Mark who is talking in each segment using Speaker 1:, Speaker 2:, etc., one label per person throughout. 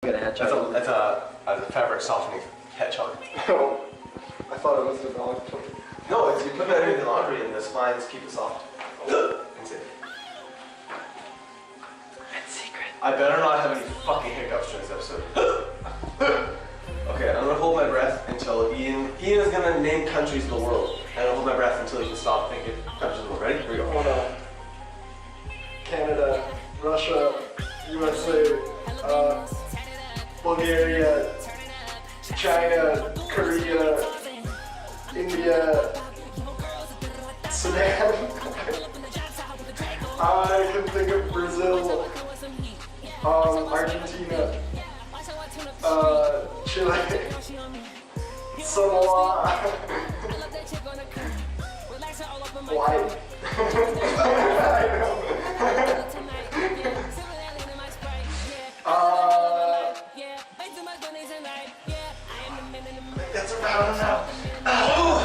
Speaker 1: That's a fabric softening hedgehog.
Speaker 2: Oh, I thought it was a dog toy.
Speaker 1: No, it's, you put that in the laundry and the spines keep it soft. And safe.
Speaker 3: That's secret.
Speaker 1: I better not have any fucking hiccups during this episode. Okay, I'm gonna hold my breath until Ian is gonna name countries of the world. And I'll hold my breath until you can stop thinking countries of the world. Ready? Here we go.
Speaker 2: Hold on. Canada, Russia, USA, Bulgaria, China, Korea, India, Sudan. I can think of Brazil, Argentina, Chile, Samoa, Hawaii. I know. That's around now. Oh.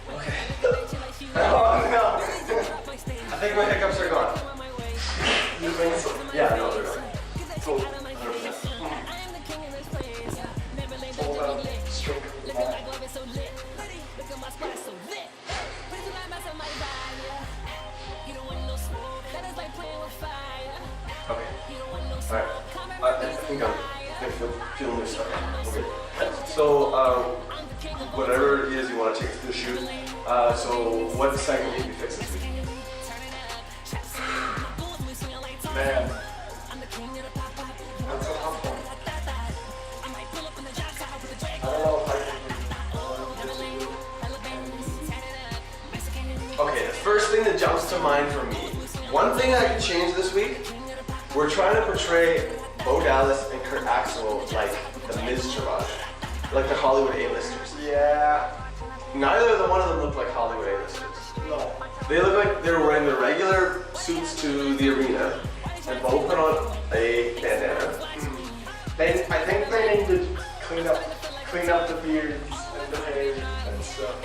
Speaker 1: Okay.
Speaker 2: Oh no.
Speaker 1: I think my hiccups are gone.
Speaker 2: You think so?
Speaker 1: Yeah, I know they're gone.
Speaker 2: Cool.
Speaker 1: 100%.
Speaker 2: It's all about stroke of the mind.
Speaker 1: Okay. Alright. I think I'm feeling this stuff. Okay. So, whatever it is you want to take to the shoot. So, what segment need to be fixed this week?
Speaker 2: Man. That's a tough one. I don't know if I can
Speaker 1: Okay, the first thing that jumps to mind for me, one thing I could change this week, we're trying to portray Bo Dallas and Kurt Axel like the Miz Taraj, like the Hollywood A-listers.
Speaker 2: Yeah.
Speaker 1: Neither one of them look like Hollywood A-listers.
Speaker 2: No.
Speaker 1: They look like they were wearing their regular suits to the arena, and Bo put on a bandana.
Speaker 2: I think they need to clean up the beards and the hair and stuff.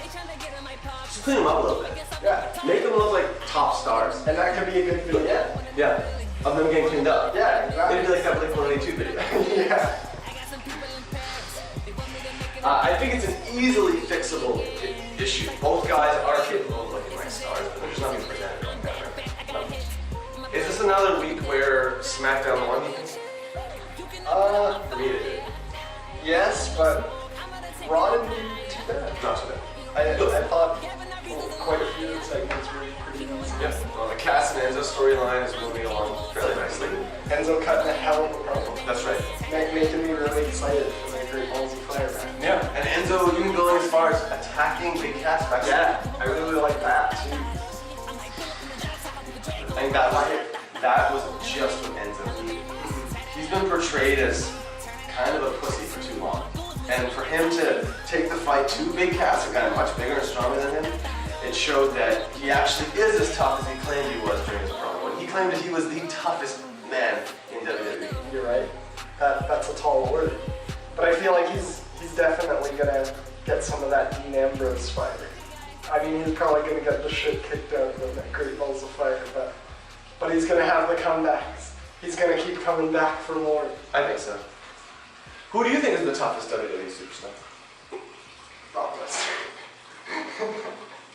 Speaker 1: Just clean them up a little bit.
Speaker 2: Yeah.
Speaker 1: Make them look like top stars.
Speaker 2: And that could be a good vignette.
Speaker 1: Yeah. Of them getting cleaned up.
Speaker 2: Yeah, exactly.
Speaker 1: Maybe like that Blink-182 video.
Speaker 2: Yeah.
Speaker 1: I think it's an easily fixable issue. Both guys are capable of looking like stars, but they're just not being presented on camera. Is this another week where SmackDown won, you think? For me it did.
Speaker 2: Yes, but Raw didn't do too bad.
Speaker 1: Not too bad.
Speaker 2: I thought quite a few of the segments were pretty easy.
Speaker 1: Yep. Well, the Cass and Enzo storyline is moving along fairly nicely.
Speaker 2: Enzo cutting a hell of a promo.
Speaker 1: That's right.
Speaker 2: Making me really excited for the Great Balls of Fire match.
Speaker 1: Yeah. And Enzo even going as far as attacking Big Cass back.
Speaker 2: Yeah, I really like that too.
Speaker 1: I think that was just what Enzo needed. He's been portrayed as kind of a pussy for too long. And for him to take the fight to Big Cass, a guy much bigger and stronger than him, it showed that he actually is as tough as he claimed he was during his promo. And he claimed that he was the toughest man in WWE.
Speaker 2: You're right. That's a tall order. But I feel like he's definitely gonna get some of that Dean Ambrose fire. I mean, he's probably gonna get the shit kicked out of him at Great Balls of Fire, but he's gonna have the comebacks. He's gonna keep coming back for more.
Speaker 1: I think so. Who do you think is the toughest WWE superstar?
Speaker 2: Brock Lesnar.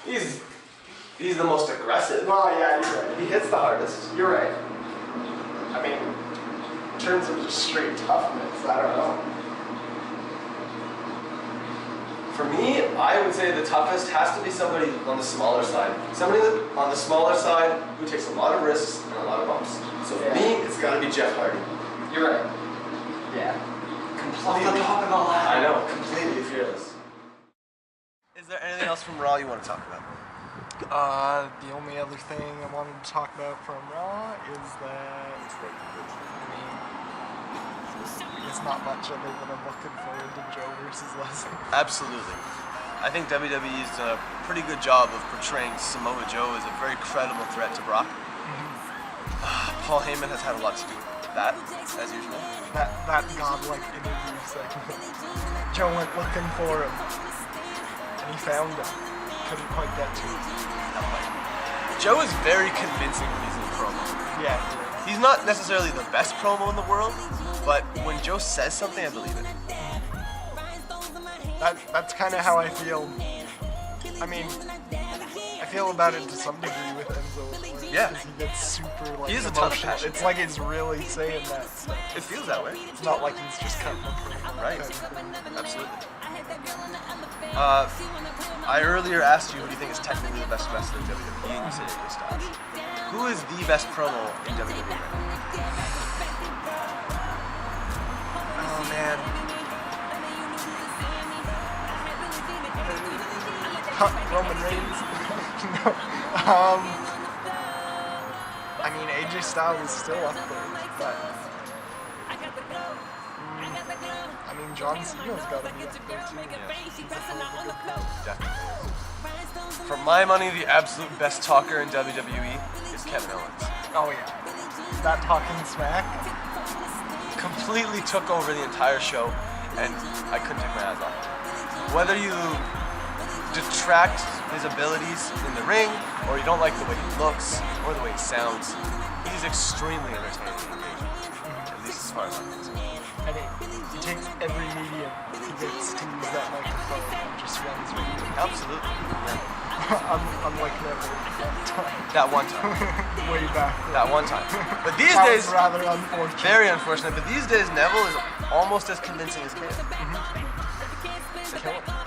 Speaker 1: He's the most aggressive.
Speaker 2: Well, yeah, you're right.
Speaker 1: He hits the hardest.
Speaker 2: You're right. I mean, in terms of just straight toughness, I don't know.
Speaker 1: For me, I would say the toughest has to be somebody on the smaller side. Somebody on the smaller side who takes a lot of risks and a lot of bumps. So for me, it's got to be Jeff Hardy.
Speaker 2: You're right. Yeah.
Speaker 1: Completely.
Speaker 3: Off the top of the ladder.
Speaker 1: I know, completely fearless. Is there anything else from Raw you want to talk about?
Speaker 2: The only other thing I wanted to talk about from Raw is that, it's not much other than I'm looking forward to Joe versus Lesnar.
Speaker 1: Absolutely. I think WWE's done a pretty good job of portraying Samoa Joe as a very credible threat to Brock. Paul Heyman has had a lot to do with that, as usual.
Speaker 2: That godlike interview segment. Joe went looking for him, and he found him. Couldn't quite get to him.
Speaker 1: Joe is very convincing when he's in promo.
Speaker 2: Yeah, he is.
Speaker 1: He's not necessarily the best promo in the world, but when Joe says something, I believe it.
Speaker 2: That's kind of how I feel. I mean, I feel about it to some degree with Enzo.
Speaker 1: Yeah.
Speaker 2: Because he gets super like
Speaker 1: He is a ton of
Speaker 2: emotional.
Speaker 1: passion.
Speaker 2: It's like he's really saying that stuff.
Speaker 1: It feels that way.
Speaker 2: It's not like he's just cutting a promo.
Speaker 1: Right.
Speaker 2: kind of thing.
Speaker 1: Absolutely. I earlier asked you who do you think is technically the best wrestler in WWE, and you said AJ Styles. Who is the best promo in WWE right now?
Speaker 2: Oh man. Roman Reigns. No. I mean, AJ Styles is still up there, but I mean, John Cena's got to be up there too. He's a hell of a good promo.
Speaker 1: Definitely. For my money, the absolute best talker in WWE is Kevin Owens.
Speaker 2: Oh yeah, that talking smack.
Speaker 1: Completely took over the entire show, and I couldn't take my eyes off it. Whether you detract his abilities in the ring, or you don't like the way he looks, or the way he sounds, he's extremely entertaining and engaging, at least as far as I'm concerned.
Speaker 2: I mean, he takes every medium he gets to use that microphone and just runs with it.
Speaker 1: Absolutely. Yeah.
Speaker 2: Unlike never
Speaker 1: That one time.
Speaker 2: way back.
Speaker 1: That one time. But these
Speaker 2: That
Speaker 1: days,
Speaker 2: was rather unfortunate.
Speaker 1: very unfortunate, but these days Neville is almost as convincing as Kane.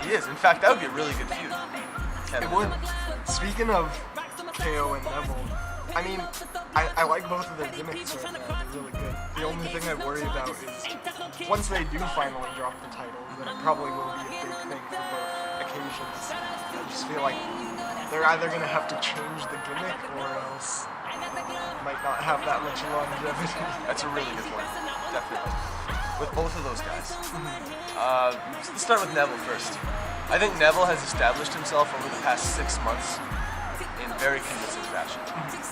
Speaker 1: He is. In fact, that would be a really good feud. Kevin.
Speaker 2: It would. Speaking of KO and Neville, I mean, I like both of their gimmicks right now. They're really good. The only thing I worry about is once they do finally drop the titles, then it probably will be a big thing for both occasions. I just feel like they're either going to have to change the gimmick or else might not have that much longevity.
Speaker 1: That's a really good point. Definitely. With both of those guys. Let's start with Neville first. I think Neville has established himself over the past 6 months in very convincing fashion.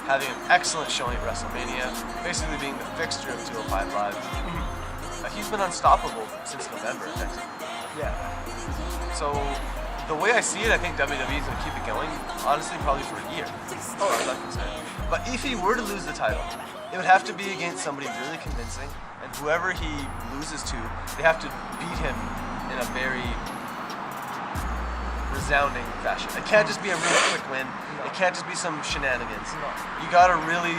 Speaker 1: Having an excellent showing at WrestleMania, basically being the fixture of 205 Live. He's been unstoppable since November, effectively.
Speaker 2: Yeah.
Speaker 1: So, the way I see it, I think WWE is going to keep it going, honestly, probably for a year. Oh, as I'm concerned. But if he were to lose the title, it would have to be against somebody really convincing, and whoever he loses to, they have to beat him in a very resounding fashion. It can't just be a really quick win.
Speaker 2: No.
Speaker 1: It can't just be some shenanigans.
Speaker 2: No.
Speaker 1: You gotta really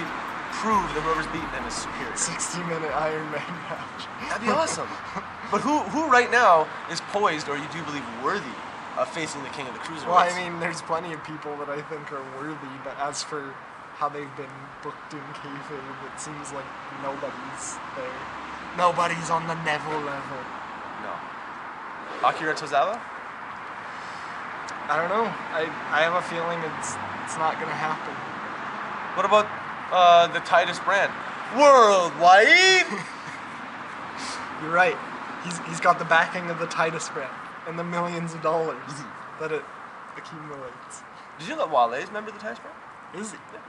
Speaker 1: prove that whoever's beating him is superior.
Speaker 2: 60-minute Iron Man match.
Speaker 1: That'd be awesome. But who right now is poised, or you do believe worthy, of facing the king of the cruiserweights?
Speaker 2: Well, I mean, there's plenty of people that I think are worthy, but as for how they've been booked in kayfabe, it seems like nobody's there. Nobody's on the Neville level.
Speaker 1: No. Akira Tozawa?
Speaker 2: I don't know. I have a feeling it's not gonna happen.
Speaker 1: What about the Titus brand? Worldwide?
Speaker 2: You're right. He's got the backing of the Titus brand and the millions of dollars that it accumulates.
Speaker 1: Did you know that Wale's a member of the Titus brand?
Speaker 2: Is he?
Speaker 1: Yeah.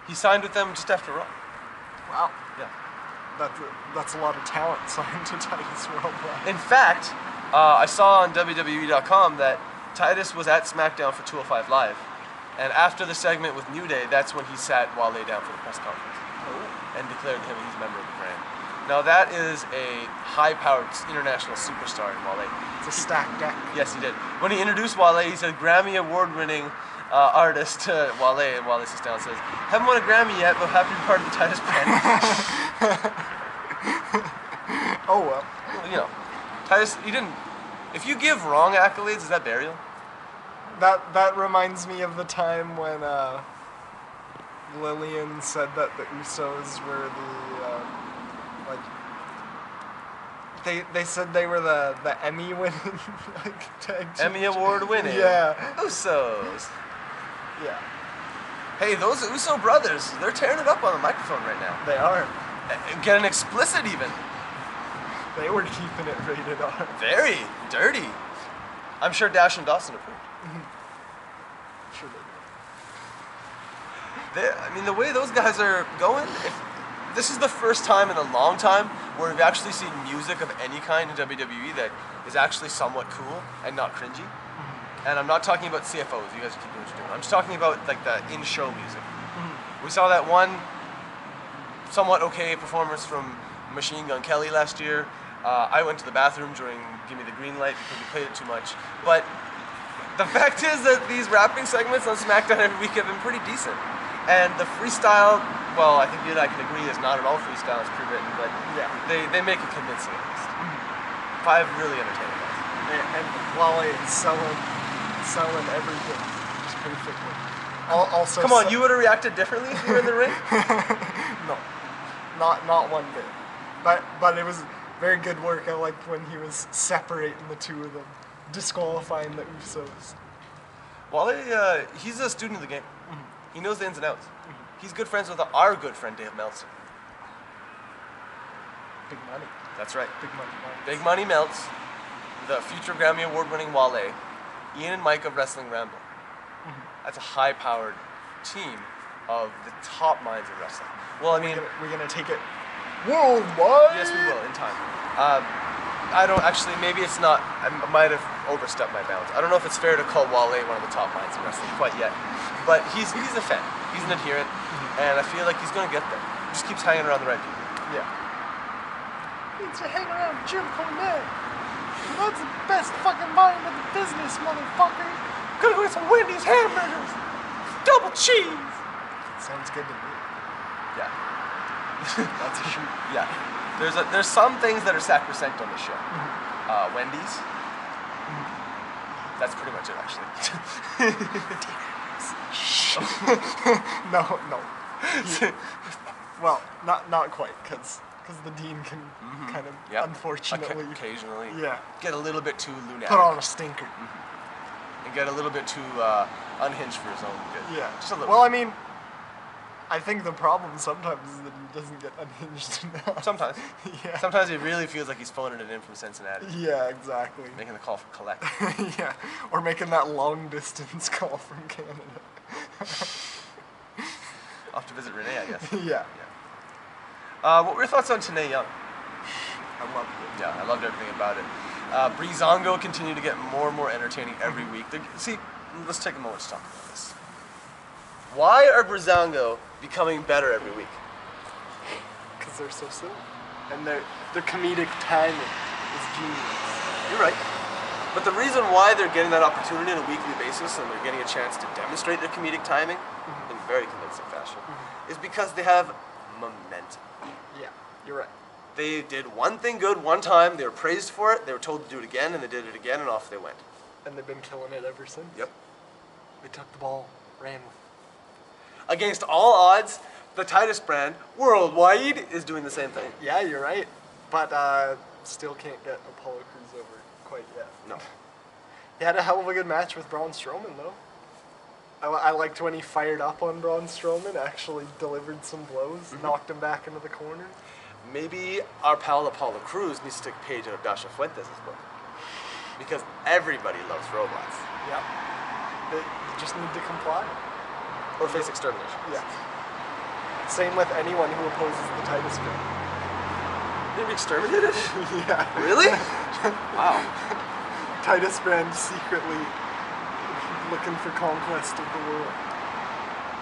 Speaker 1: He signed with them just after Raw.
Speaker 2: Wow.
Speaker 1: Yeah.
Speaker 2: That's a lot of talent signed to Titus Worldwide.
Speaker 1: In fact, I saw on WWE.com that Titus was at SmackDown for 205 Live, and after the segment with New Day, that's when he sat Wale down for the press conference and declared him he's a member of the brand. Now that is a high-powered international superstar in Wale.
Speaker 2: It's a stacked deck.
Speaker 1: Yes, he did. When he introduced Wale, he said Grammy award-winning artist Wale, and Wale sits down and says, "Haven't won a Grammy yet, but happy to be part of the Titus brand."
Speaker 2: Oh well.
Speaker 1: You know, Titus, he didn't. If you give wrong accolades, is that burial?
Speaker 2: That reminds me of the time when Lillian said that the Usos were they said they were the Emmy winning like tag team.
Speaker 1: Emmy award winning.
Speaker 2: Yeah.
Speaker 1: Usos.
Speaker 2: Yeah.
Speaker 1: Hey, those Uso brothers, they're tearing it up on the microphone right now.
Speaker 2: They are.
Speaker 1: Getting explicit even.
Speaker 2: They were keeping it rated R.
Speaker 1: Very dirty. I'm sure Dash and Dawson approved.
Speaker 2: Sure
Speaker 1: I mean, the way those guys are going, this is the first time in a long time where we've actually seen music of any kind in WWE that is actually somewhat cool and not cringy. And I'm not talking about CFOs, you guys keep doing what you're doing. I'm just talking about like the in-show music. We saw that one somewhat okay performance from Machine Gun Kelly last year. I went to the bathroom during Give Me the Green Light because we played it too much. But the fact is that these rapping segments on SmackDown every week have been pretty decent. And the freestyle, well, I think you and I can agree is not at all freestyle, it's pre-written, but
Speaker 2: Yeah.
Speaker 1: they make it convincing at least. 5 really entertaining guys.
Speaker 2: And Wale is selling everything just perfectly. Also,
Speaker 1: Come on, you would have reacted differently if you were in the ring?
Speaker 2: No, not one bit. But it was very good work. I liked when he was separating the two of them, disqualifying the Usos.
Speaker 1: Wale, he's a student of the game. He knows the ins and outs. He's good friends with our good friend Dave Meltzer.
Speaker 2: Big money.
Speaker 1: That's right.
Speaker 2: Big money.
Speaker 1: Big Money Melts, the future Grammy Award-winning Wale, Ian and Mike of Wrestling Ramble. That's a high-powered team of the top minds in wrestling. Well, I mean,
Speaker 2: We're gonna take it worldwide.
Speaker 1: yes, we will in time. I don't actually. Maybe it's not. I might have overstepped my bounds. I don't know if it's fair to call Wale one of the top minds in wrestling quite yet, but he's a fan. He's an adherent, and I feel like he's going to get there. He just keeps hanging around the right people.
Speaker 2: Yeah. Needs to hang around Jim Cornette. That's the best fucking mind in the business, motherfucker.
Speaker 1: Gonna go get some Wendy's hamburgers, double cheese.
Speaker 2: Sounds good to me.
Speaker 1: Yeah.
Speaker 2: That's a shoot.
Speaker 1: Yeah. There's some things that are sacrosanct on the show. Wendy's. That's pretty much it, actually.
Speaker 2: No. Well, not quite, because the dean can kind of,
Speaker 1: Yep.
Speaker 2: unfortunately,
Speaker 1: Occasionally.
Speaker 2: yeah,
Speaker 1: Get a little bit too lunatic.
Speaker 2: put on a stinker.
Speaker 1: And get a little bit too unhinged for his own good.
Speaker 2: Yeah.
Speaker 1: Just a little.
Speaker 2: Well, I mean, I think the problem sometimes is that he doesn't get unhinged enough.
Speaker 1: Sometimes.
Speaker 2: Yeah.
Speaker 1: Sometimes he really feels like he's phoning it in from Cincinnati.
Speaker 2: Yeah, exactly.
Speaker 1: Making the call for collect.
Speaker 2: Yeah, or making that long distance call from Canada.
Speaker 1: Off to visit Renee, I guess.
Speaker 2: Yeah.
Speaker 1: What were your thoughts on Tanae Young?
Speaker 2: I loved it.
Speaker 1: Yeah, I loved everything about it. Breezango continued to get more and more entertaining every week. See, let's take a moment to talk about this. Why are Breezango becoming better every week?
Speaker 2: Because they're so silly. And their comedic timing is genius.
Speaker 1: You're right. But the reason why they're getting that opportunity on a weekly basis and they're getting a chance to demonstrate their comedic timing in very convincing fashion is because they have momentum.
Speaker 2: Yeah, you're right.
Speaker 1: They did one thing good one time, they were praised for it, they were told to do it again, and they did it again, and off they went.
Speaker 2: And they've been killing it ever since.
Speaker 1: Yep.
Speaker 2: They took the ball, ran with
Speaker 1: Against all odds, the Titus brand, worldwide, is doing the same thing.
Speaker 2: it. Yeah, you're right. But still can't get Apollo Crews over quite yet.
Speaker 1: No.
Speaker 2: He had a hell of a good match with Braun Strowman, though. I liked when he fired up on Braun Strowman, actually delivered some blows, knocked him back into the corner.
Speaker 1: Maybe our pal Apollo Crews needs to take a page out of Dasha Fuentes' book. Because everybody loves robots.
Speaker 2: Yep. They just need to comply.
Speaker 1: Or face extermination.
Speaker 2: Yeah. Same with anyone who opposes the Titus brand.
Speaker 1: They'd be exterminated?
Speaker 2: Yeah.
Speaker 1: Really? Wow.
Speaker 2: Titus brand secretly looking for conquest of the world.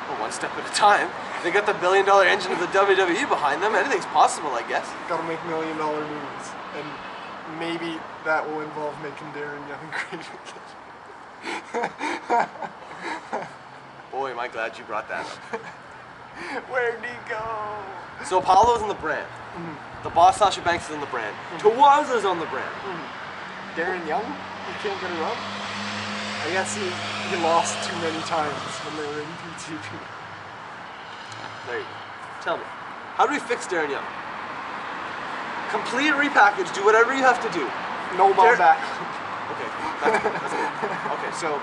Speaker 1: Well, one step at a time. They got the billion-dollar engine of the WWE behind them. Anything's possible, I guess.
Speaker 2: Gotta make $1 million moves. And maybe that will involve making Darren Young great again.
Speaker 1: Boy, am I glad you brought that up.
Speaker 2: Where'd he go?
Speaker 1: So Apollo's on the brand. The boss Sasha Banks is on the brand. Tawaza's on the brand.
Speaker 2: Darren Young? You can't get her up? I guess he lost too many times when they were in PTP.
Speaker 1: There you go. Tell me, how do we fix Darren Young? Complete repackage, do whatever you have to do.
Speaker 2: No ball back.
Speaker 1: Okay, that's good. Okay, so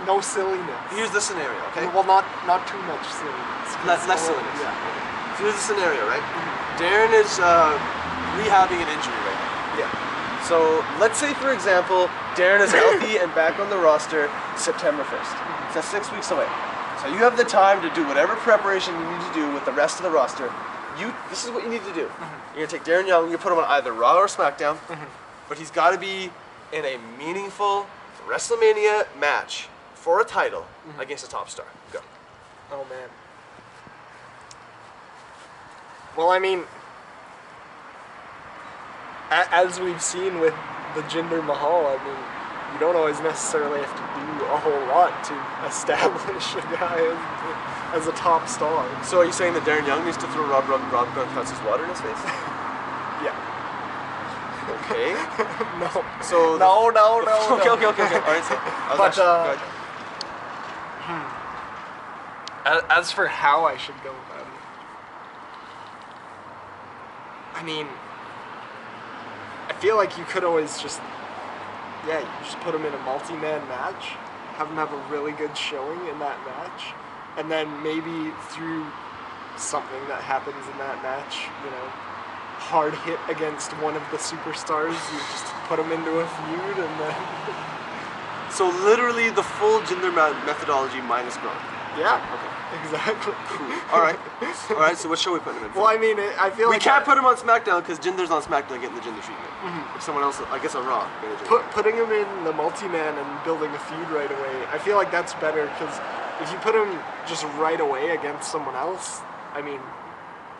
Speaker 2: No silliness.
Speaker 1: here's the scenario, okay?
Speaker 2: Well, not too much silliness.
Speaker 1: Less silliness.
Speaker 2: Yeah.
Speaker 1: So here's the scenario, right? Darren is rehabbing an injury right now.
Speaker 2: Yeah.
Speaker 1: So let's say, for example, Darren is healthy and back on the roster September 1st. So that's 6 weeks away. So you have the time to do whatever preparation you need to do with the rest of the roster. This is what you need to do. You're going to take Darren Young, you put him on either Raw or SmackDown, but he's got to be in a meaningful WrestleMania match for a title against a top star. Go.
Speaker 2: Oh, man. Well, I mean, as we've seen with the Jinder Mahal, I mean, you don't always necessarily have to do a whole lot to establish a guy as a top star.
Speaker 3: So are you saying that Darren Young needs to throw Rob Gronkowski's water in his face?
Speaker 2: Yeah.
Speaker 3: Okay.
Speaker 2: No.
Speaker 3: So
Speaker 2: No.
Speaker 3: Okay. All right. So
Speaker 2: But as for how I should go about it, I mean, I feel like you could always just, you just put him in a multi-man match, have him have a really good showing in that match, and then maybe through something that happens in that match, hard hit against one of the superstars, you just put him into a feud, and then...
Speaker 3: So literally the full Jinder methodology minus Gronk.
Speaker 2: Yeah.
Speaker 3: Okay.
Speaker 2: Exactly.
Speaker 3: Cool. All right. So what show we put him in for?
Speaker 2: Well, I mean, I feel like...
Speaker 3: We can't put him on SmackDown because Jinder's on SmackDown getting the Jinder treatment. If someone else, I guess on Raw.
Speaker 2: Putting him in the multi-man and building a feud right away, I feel like that's better because if you put him just right away against someone else, I mean,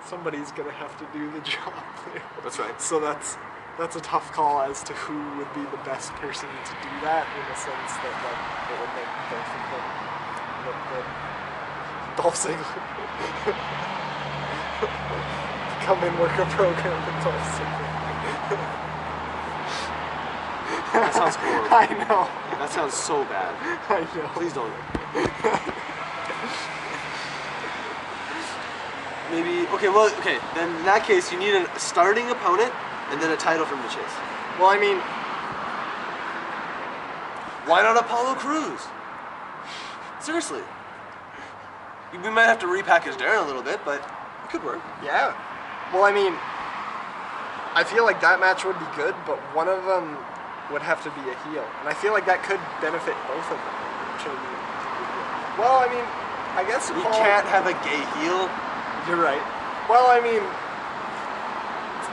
Speaker 2: somebody's going to have to do the job there.
Speaker 3: That's right.
Speaker 2: So that's a tough call as to who would be the best person to do that, in the sense that it would make both of them look good. Dolph Ziggler. Come in, work a program with Dolph Ziggler.
Speaker 3: That sounds horrible.
Speaker 2: I know.
Speaker 3: That sounds so bad.
Speaker 2: I know.
Speaker 3: Please don't. Maybe, okay, then in that case you need a starting opponent and then a title from the chase.
Speaker 2: Well, I mean,
Speaker 3: Why not Apollo Crews? Seriously. We might have to repackage Darren a little bit, but it could work.
Speaker 2: yeah. Well, I mean, I feel like that match would be good, but one of them would have to be a heel. And I feel like that could benefit both of them. Well, I mean, I guess
Speaker 3: We can't have a gay heel.
Speaker 2: You're right. Well, I mean,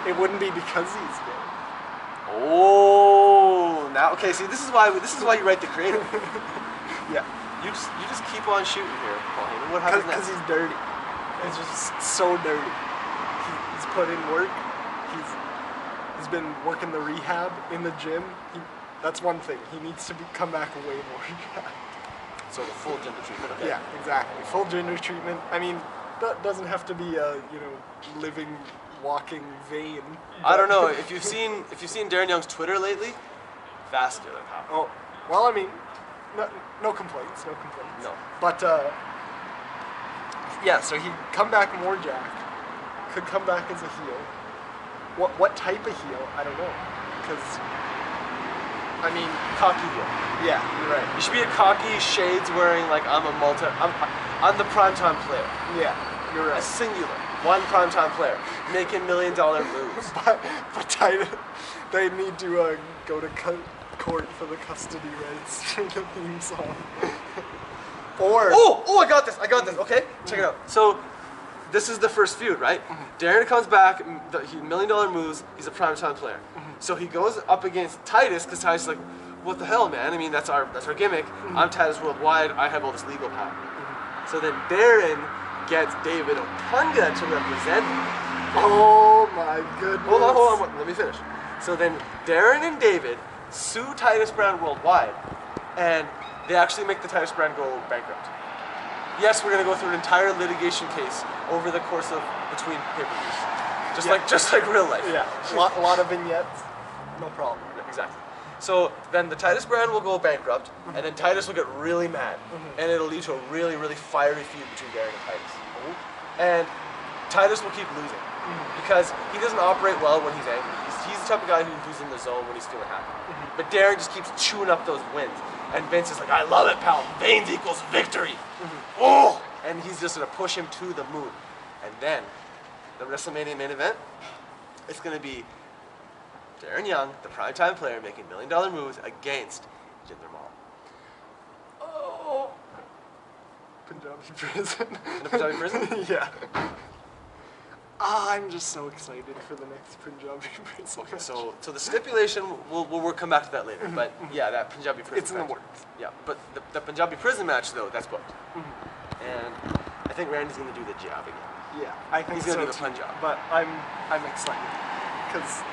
Speaker 2: it wouldn't be because he's gay.
Speaker 3: Oh, now okay. See, this is why you write the creative.
Speaker 2: Yeah.
Speaker 3: You just keep on shooting here, Paul Heyman. What happens
Speaker 2: Because
Speaker 3: next?
Speaker 2: he's dirty. He's just so dirty. He's put in work. He's been working the rehab in the gym. That's one thing. He needs to come back way more jacked.
Speaker 3: So the full gender treatment. Okay.
Speaker 2: Yeah, exactly. Full gender treatment. I mean, that doesn't have to be a living, walking vein.
Speaker 3: I don't know if you've seen Darren Young's Twitter lately. Vascular power.
Speaker 2: Oh, well, I mean, no complaints.
Speaker 3: No.
Speaker 2: But yeah, so he'd come back more jacked. Could come back as a heel. What type of heel? I don't know. Because I mean,
Speaker 3: Cocky heel.
Speaker 2: yeah, you're right.
Speaker 3: You should be a cocky, shades wearing, like I'm the primetime player.
Speaker 2: Yeah, you're
Speaker 3: A
Speaker 2: right.
Speaker 3: singular, one primetime player, making $1 million moves.
Speaker 2: But Titus, they need to go to court for the custody rights for the theme song. Or
Speaker 3: Oh, I got this. Okay, check it out. So, this is the first feud, right? Darren comes back, he $1 million moves, he's a primetime player. So he goes up against Titus, because Titus is like, what the hell, man? I mean, that's our gimmick. I'm Titus Worldwide, I have all this legal power. So then Darren gets David Otunga to represent him.
Speaker 2: oh my goodness.
Speaker 3: Hold on, let me finish. So then Darren and David sue Titus Brand Worldwide, and they actually make the Titus Brand go bankrupt. Yes, we're gonna go through an entire litigation case over the course of between pay-per-views, just like real life.
Speaker 2: Yeah, a lot of vignettes. No problem.
Speaker 3: Exactly. So then the Titus Brand will go bankrupt, and then Titus will get really mad, and it'll lead to a really, really fiery feud between Darren and Titus. And Titus will keep losing because he doesn't operate well when he's angry. He's the type of guy who's in the zone when he's feeling happy. But Darren just keeps chewing up those wins. And Vince is like, I love it, pal. Veins equals victory. Oh! And he's just going to push him to the moon. And then, the WrestleMania main event, it's going to be Darren Young, the primetime player, making $1 million moves against Jinder Mahal.
Speaker 2: Oh. Punjabi prison.
Speaker 3: In the Punjabi prison?
Speaker 2: Yeah. I'm just so excited for the next Punjabi prison.
Speaker 3: Okay, so the stipulation, we'll come back to that later. But yeah, that Punjabi prison
Speaker 2: It's in the
Speaker 3: match.
Speaker 2: works.
Speaker 3: Yeah, but the Punjabi prison match, though, that's booked. And I think Randy's going to do the job again.
Speaker 2: Yeah, I think
Speaker 3: He's gonna
Speaker 2: so
Speaker 3: do the
Speaker 2: too.
Speaker 3: Punjab.
Speaker 2: But I'm excited because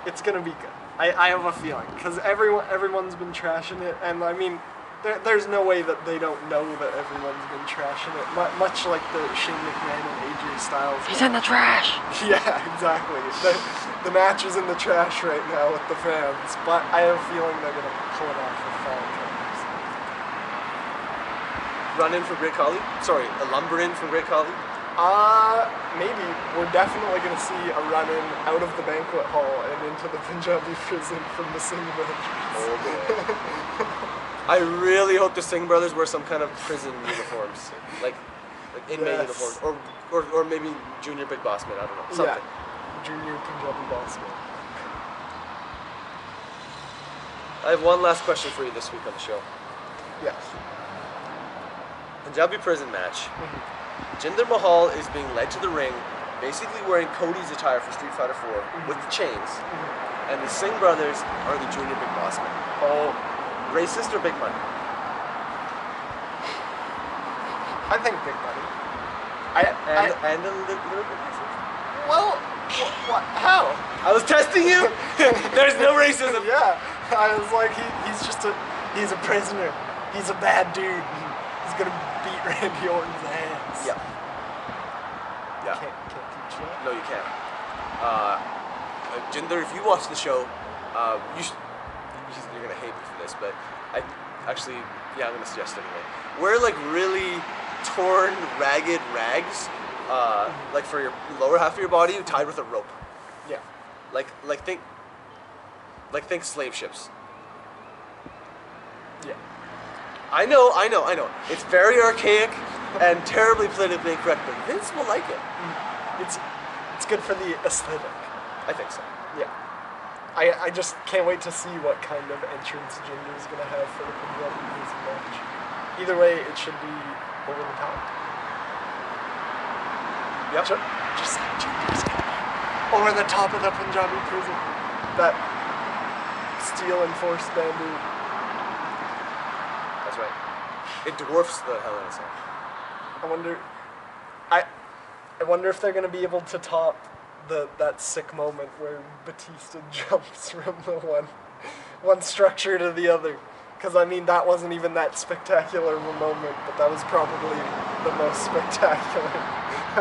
Speaker 2: it's gonna be good. I have a feeling because everyone's been trashing it, and I mean, there's no way that they don't know that everyone's been trashing it. Much like the Shane McMahon and AJ Styles.
Speaker 4: He's in the trash.
Speaker 2: Yeah, exactly. The match is in the trash right now with the fans, but I have a feeling they're gonna pull it off with Fall Counters.
Speaker 3: Run in from Great Khali? Sorry, a lumber in from Great Khali?
Speaker 2: Maybe. We're definitely going to see a run-in out of the banquet hall and into the Punjabi prison from the Singh brothers.
Speaker 3: Oh boy. I really hope the Singh brothers wear some kind of prison uniforms. Like inmate uniforms. Or maybe Junior Big Boss Man, I don't know. Something.
Speaker 2: Yeah. Junior Punjabi boss man.
Speaker 3: I have one last question for you this week on the show.
Speaker 2: Yes.
Speaker 3: Punjabi prison match. Jinder Mahal is being led to the ring, basically wearing Cody's attire for Street Fighter 4 with the chains, and the Singh brothers are the Junior Big Boss Men. Oh, racist or big money?
Speaker 2: I think big money.
Speaker 3: And a little bit racist.
Speaker 2: Well, what? How?
Speaker 3: I was testing you. There's no racism.
Speaker 2: Yeah. I was like, he's a prisoner. He's a bad dude. He's gonna beat Randy Orton's ass.
Speaker 3: Yeah. Yeah.
Speaker 2: Can't teach that.
Speaker 3: No, you can't. Jinder, if you watch the show, you're gonna hate me for this, but I'm gonna suggest it anyway. Wear like really torn, ragged rags, like for your lower half of your body, tied with a rope.
Speaker 2: Yeah.
Speaker 3: Think slave ships.
Speaker 2: Yeah.
Speaker 3: I know. It's very archaic and terribly politically incorrect, but Vince will like it.
Speaker 2: It's good for the aesthetic.
Speaker 3: I think so.
Speaker 2: Yeah. I just can't wait to see what kind of entrance Jinder's gonna have for the Punjabi prison match. Either way, it should be over the top.
Speaker 3: Yep.
Speaker 2: Just like Jinder's gonna be over the top of the Punjabi prison. That steel enforced bamboo.
Speaker 3: That's right. It dwarfs the Hell in a Cell.
Speaker 2: I wonder if they're gonna be able to top that sick moment where Batista jumps from the one structure to the other. Because I mean, that wasn't even that spectacular of a moment, but that was probably the most spectacular.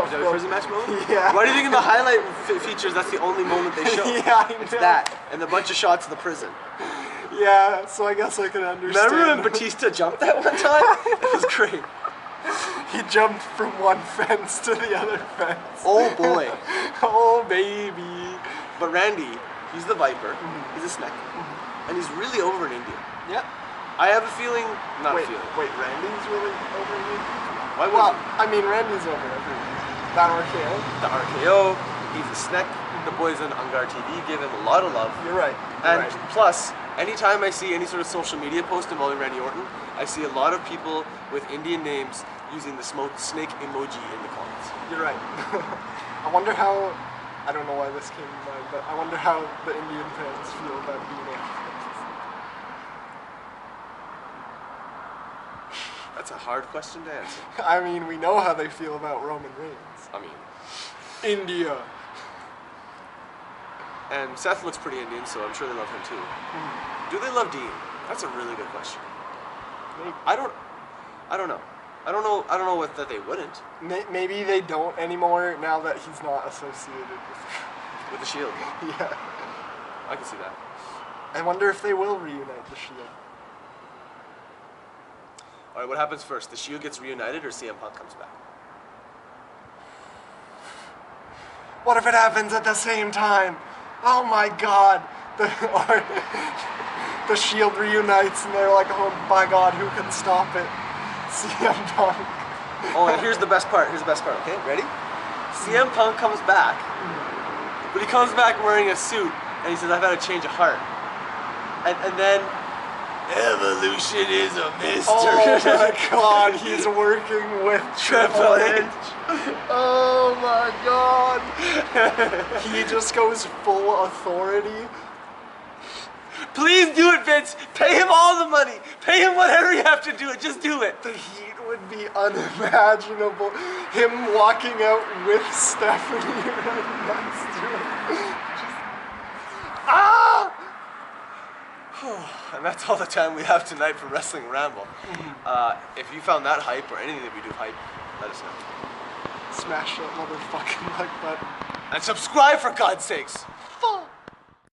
Speaker 3: Is that a prison match moment?
Speaker 2: Yeah.
Speaker 3: Why do you think in the highlight features that's the only moment they show?
Speaker 2: Yeah, I
Speaker 3: It's
Speaker 2: know.
Speaker 3: that and a bunch of shots of the prison.
Speaker 2: Yeah, so I guess I can understand.
Speaker 3: Remember when Batista jumped that one time? It was great.
Speaker 2: He jumped from one fence to the other fence.
Speaker 3: Oh boy.
Speaker 2: Oh baby.
Speaker 3: But Randy, he's the Viper. He's a snake, and he's really over in India.
Speaker 2: Yep.
Speaker 3: I have a feeling, not a feeling.
Speaker 2: Wait, Randy's really over me?
Speaker 3: Why would
Speaker 2: Well, I mean, Randy's over everyone. That RKO?
Speaker 3: the RKO? He's a snack. The boys on Ungar TV give him a lot of love.
Speaker 2: You're right.
Speaker 3: And plus, anytime I see any sort of social media post involving Randy Orton, I see a lot of people with Indian names using the snake emoji in the comments.
Speaker 2: You're right. I wonder how, I don't know why this came to mind, but I wonder how the Indian fans feel about being
Speaker 3: That's a hard question to answer.
Speaker 2: I mean, we know how they feel about Roman Reigns.
Speaker 3: I mean,
Speaker 2: India.
Speaker 3: and Seth looks pretty Indian, so I'm sure they love him too. Do they love Dean? That's a really good question.
Speaker 2: Maybe.
Speaker 3: I don't know. I don't know what that they wouldn't
Speaker 2: Maybe they don't anymore now that he's not associated
Speaker 3: with the Shield.
Speaker 2: with. Yeah.
Speaker 3: I can see that.
Speaker 2: I wonder if they will reunite the Shield.
Speaker 3: All right, what happens first? The Shield gets reunited, or CM Punk comes back?
Speaker 2: What if it happens at the same time? Oh my God! The Shield reunites, and they're like, oh my God, who can stop it? CM Punk.
Speaker 3: Oh, and here's the best part. Okay, ready? CM Punk comes back, but he comes back wearing a suit, and he says, "I've had a change of heart." And then, evolution is a mystery.
Speaker 2: Oh my God, he's working with
Speaker 3: Triple H.
Speaker 2: Oh my God. He just goes full authority.
Speaker 3: Please do it, Vince. Pay him all the money. Pay him whatever you have to do it. Just do it.
Speaker 2: The heat would be unimaginable. Him walking out with Stephanie right next to him. Ah!
Speaker 3: And that's all the time we have tonight for Wrestling Ramble. If you found that hype or anything that we do hype, let us know.
Speaker 2: Smash that motherfucking like button.
Speaker 3: And subscribe for God's sakes.